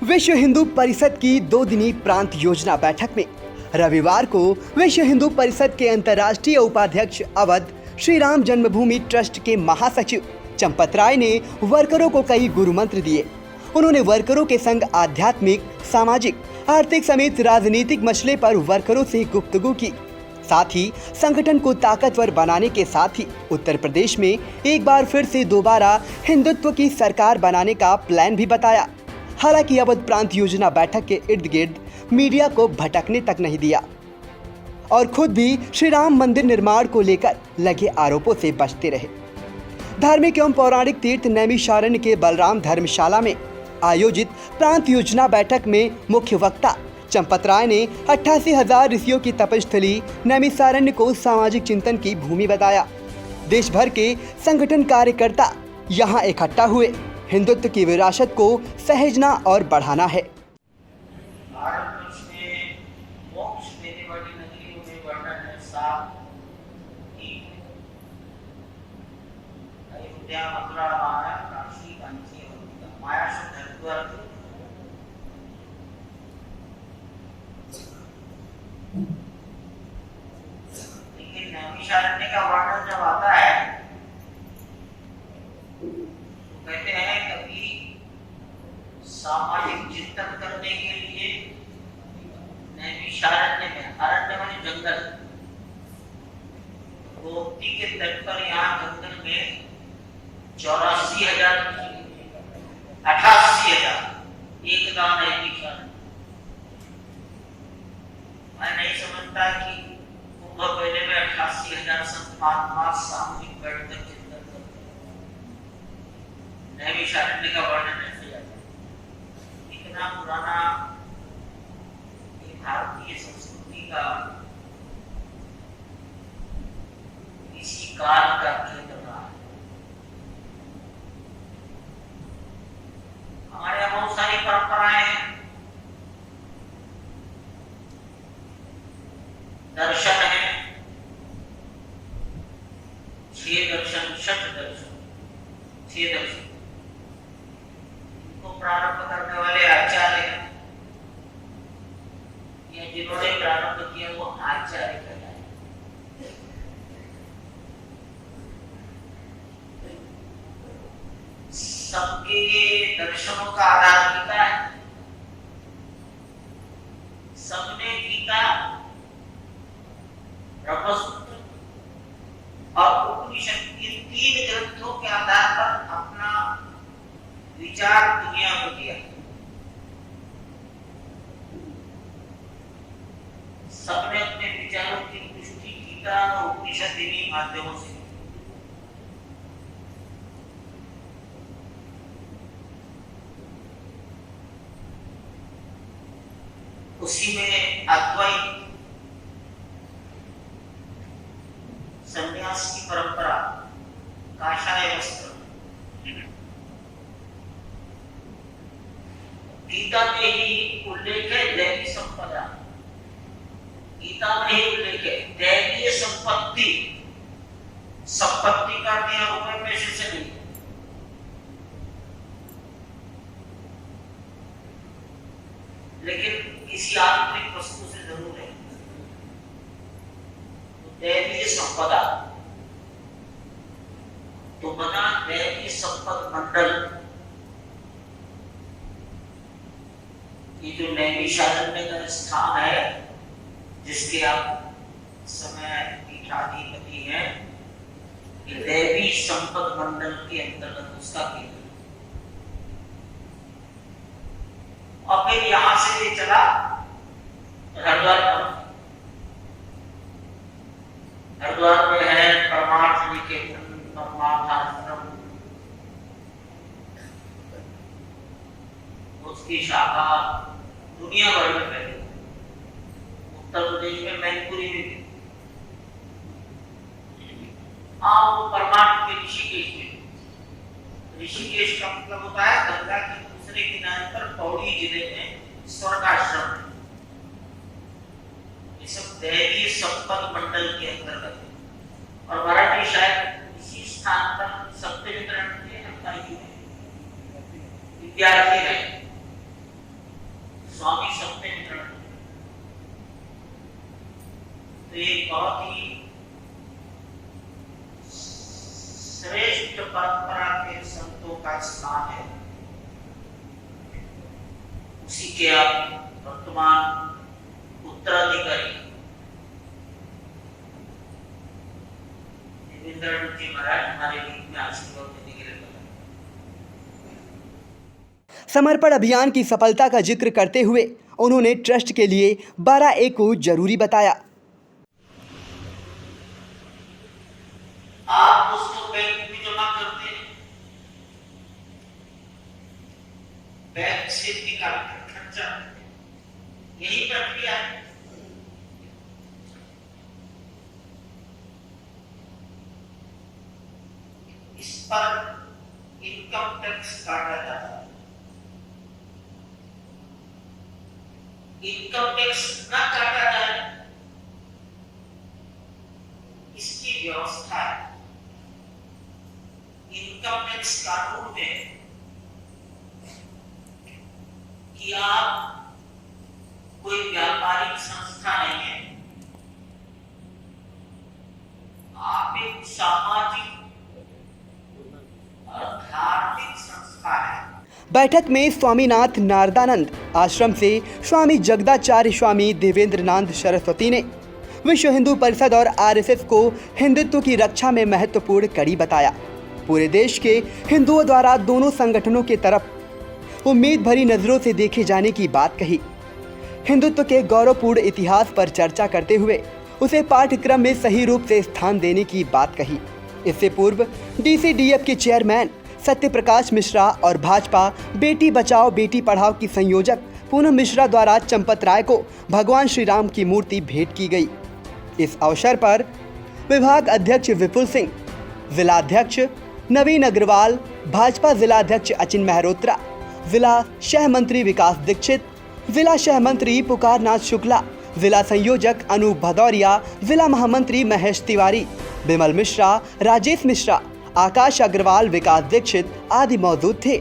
विश्व हिंदू परिषद की 2 दिनी प्रांत योजना बैठक में रविवार को विश्व हिंदू परिषद के अंतर्राष्ट्रीय उपाध्यक्ष अवध श्री राम जन्मभूमि ट्रस्ट के महासचिव चंपत राय ने वर्करों को कई गुरु मंत्र दिए। उन्होंने वर्करों के संग आध्यात्मिक, सामाजिक, आर्थिक समेत राजनीतिक मसले पर वर्करों से गुफ्तगू की। साथ ही संगठन को ताकतवर बनाने के साथ ही उत्तर प्रदेश में एक बार फिर से दोबारा हिंदुत्व की सरकार बनाने का प्लान भी बताया। हालांकि अवध प्रांत योजना बैठक के इर्द गिर्द मीडिया को भटकने तक नहीं दिया और खुद भी श्री राम मंदिर निर्माण को लेकर लगे आरोपों से बचते रहे। धार्मिक एवं पौराणिक तीर्थ नैमिषारण्य के बलराम धर्मशाला में आयोजित प्रांत योजना बैठक में मुख्य वक्ता चंपत राय ने 88,000 ऋषियों की तपस्थली नैमिषारण्य को सामाजिक चिंतन की भूमि बताया। देश भर के संगठन कार्यकर्ता यहाँ इकट्ठा हुए। हिंदुत्व की विरासत को सहेजना और बढ़ाना है। लेकिन नैमिषारण्य का वर्णन जब आता है तो कहते हैं कभी सामाजिक चिंतन करने के लिए नैमिषारण्य में, अरण्य माने जंगल, गोमती के तट पर यहाँ जंगल में 84,000 88,000 एक गांव नैमिषारण्य। मैं नहीं समझता कि कुंभ मेले में 88,000 संत महात्मा सामूहिक बैठकर चिंतन करते हैं। नैमिषारण्य का वर्णन ऐसे जाता है। इतना पुराना ये भारतीय संस्कृति का इसी काल का केंद्र रहा है। हमारे यहाँ बहुत सारी परंपराएं हैं। दर्शन है, 6 दर्शन, 6 दर्शन, 6 दर्शन। इनको प्रारंभ करने वाले आचार्य हैं या जिन्होंने प्रारंभ किया वो आचार्य कहलाए। सबके दर्शनों का आधार गीता है। सबने गीता, ब्रह्मसूत्र और उपनिषद के 3 ग्रंथों के आधार पर अपना विचार दुनिया को दिया। सबने अपने विचारों की पुष्टि गीता और उपनिषद इन्हीं माध्यमों से। उसी में अद्वैत, संन्यास की परंपरा, काषाय वस्त्र, गीता में ही उल्लेख है दैवी संपदा। गीता में ही उल्लेख है दैवीय संपत्ति। संपत्ति का रुपए पैसे से नहीं, लेकिन किसी आंतरिक वस्तु से जरूर है। दैवीय संपदा तो बना दैवीय संपद मंडल। ये जो नैमिषारण्य का स्थान है जिसके आप समय पीठाधिपति हैं, ये दैवी संपद मंडल के अंतर्गत उसका केंद्र। और फिर यहां से ये चला हरिद्वार पर। हरिद्वार में है परमार्थ निकेतन, परमार्थाश्रम, उसकी शाखा दुनिया भर में फैली। उत्तर प्रदेश में मैनपुरी में, वो परमार्थ के ऋषिकेश में। ऋषिकेश का मतलब होता है गंगा के दूसरे किनारे पर पौड़ी जिले में स्वर्गाश्रम। ये सब दैवीय संपद मंडल के अंतर्गत है। और मराठी शायद इसी स्थान पर सत्यमित्र के विद्यार्थी रहे। स्थान है, उसी के आप वर्तमान उत्तराधिकारी देवेंद्र जी महाराज हमारे बीच में आशीर्वाद देने के लिए बने। समर्पण अभियान की सफलता का जिक्र करते हुए उन्होंने ट्रस्ट के लिए 12A को जरूरी बताया। आप उसको बैंक में जमा करते हैं, बैंक से निकाल कर खर्चा, यही प्रक्रिया है। इस पर इनकम टैक्स काटा जाता है। इनकम टैक्स न काटा जाए, इसकी व्यवस्था है। इनकम टैक्स कानून में कि आप कोई व्यापारिक संस्था नहीं है, आप एक सामाजिक और धार्मिक संस्था है। बैठक में स्वामीनाथ नारदानंद आश्रम से स्वामी जगदाचार्य स्वामी देवेंद्रनाथ सरस्वती ने विश्व हिंदू परिषद और आरएसएस को हिंदुत्व की रक्षा में महत्वपूर्ण कड़ी बताया। पूरे देश के हिंदुओं द्वारा दोनों संगठनों की तरफ उम्मीद भरी नजरों से देखे जाने की बात कही। हिंदुत्व के गौरवपूर्ण इतिहास पर चर्चा करते हुए उसे पाठ्यक्रम में सही रूप से स्थान देने की बात कही। इससे पूर्व डीसीडीएफ के चेयरमैन सत्यप्रकाश मिश्रा और भाजपा बेटी बचाओ बेटी पढ़ाओ की संयोजक पूनम मिश्रा द्वारा चंपत राय को भगवान श्री राम की मूर्ति भेंट की गई। इस अवसर पर विभाग अध्यक्ष विपुल सिंह, जिलाध्यक्ष नवीन अग्रवाल, भाजपा जिलाध्यक्ष अचिन मेहरोत्रा, जिला शह मंत्री विकास दीक्षित, जिला शह मंत्री पुकारनाथ शुक्ला, जिला संयोजक अनूप भदौरिया, जिला महामंत्री महेश तिवारी, बिमल मिश्रा, राजेश मिश्रा, आकाश अग्रवाल, विकास दीक्षित आदि मौजूद थे।